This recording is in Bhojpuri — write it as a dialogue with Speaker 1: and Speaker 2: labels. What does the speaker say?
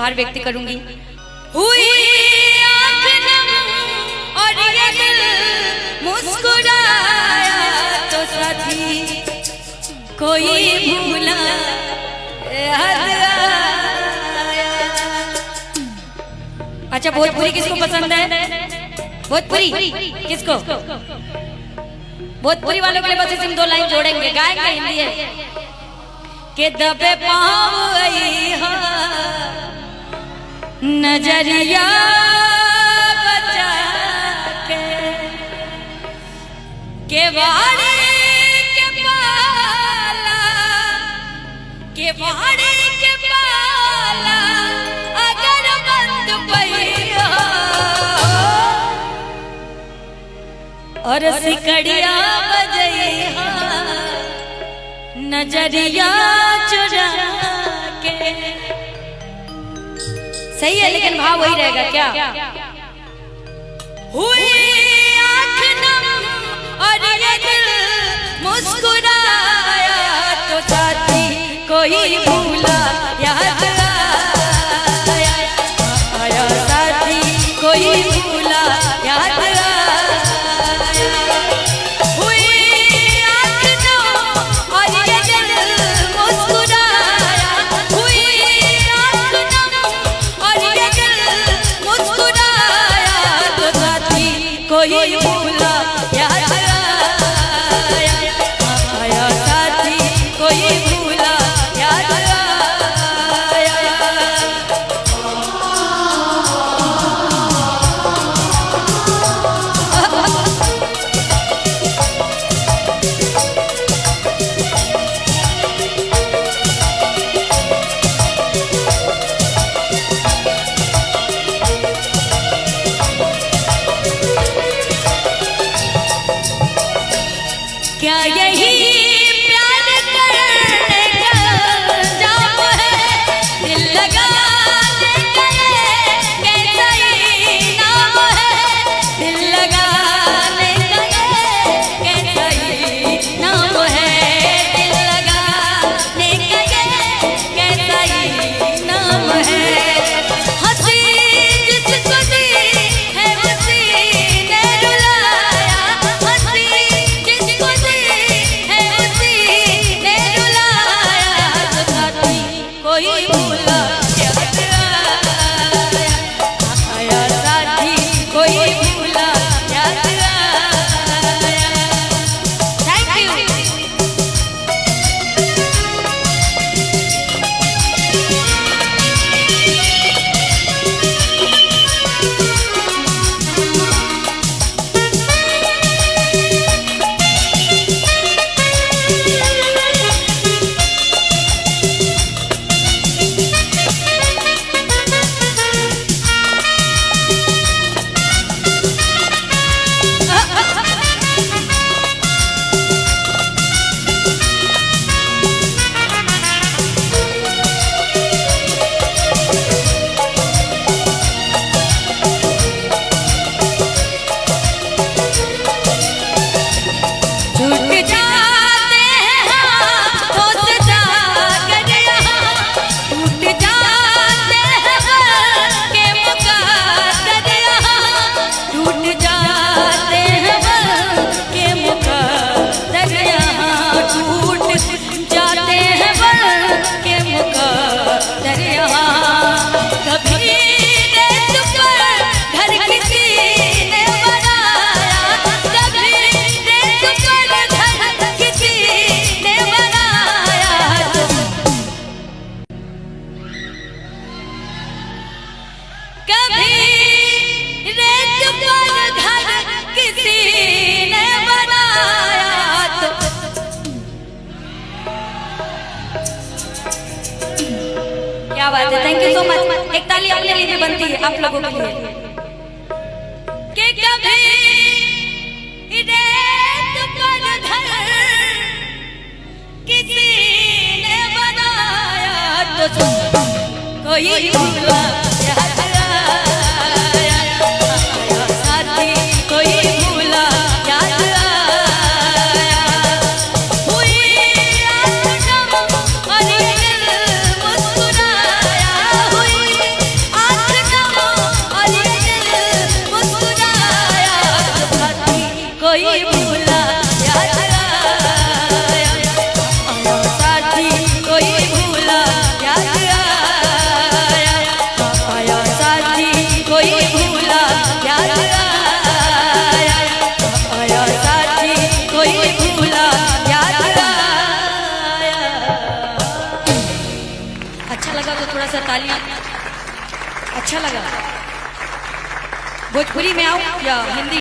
Speaker 1: आभार व्यक्त करूंगी। हुई आँख नम और ये दिल मुस्कुराया तो साथी कोई भूला याद आया। अच्छा, भोजपुरी किसको पसंद है? भोजपुरी किसको? भोजपुरी वालों के लिए बस इसमें 2 लाइन जोड़ेंगे, गाएंगे। हिंदी है के दबे पाँव आई हा नजरिया बचा के वाड़ी के पाला, के वाड़ी के पाला अगर बंद पैया और सिकड़िया बजैया नजरिया चुरा के। सही है, लेकिन भाव वही रहेगा क्या? हुई आँख नम और ये दिल मुस्कुराया तो साथी कोई भूला याद आया, आया साथी कोई भूला याद आया। कोई भूला याद आया, आया साथी कोई भूला याद आया। क्या यही प्यार करने का जाम है? दिल लगाने का ये कैसा ही नाम है? दिल लगाने का ये कैसा ही नाम है? दिल लगाने का ये कैसा ही नाम है? हंसी जिसको दी है हंसी ने रुलाया, हंसी जिसको कोई भूला याद आया, आया साथी कोई भूला याद आया। Thank you. क्या बात है, थैंक यू सो मच। एक ताली अपने लिए भी बनती है, आप लोगों के लिए। कि कभी रेत पर घर किसी ने बनाया तो कोई भूला याद आया, साथी कोई भूला याद आया। हुई आँख नम और ये दिल मुस्कुराया, हुई तो थोड़ा सा ताली अच्छा लगा। भोजपुरी में आओ या हिंदी?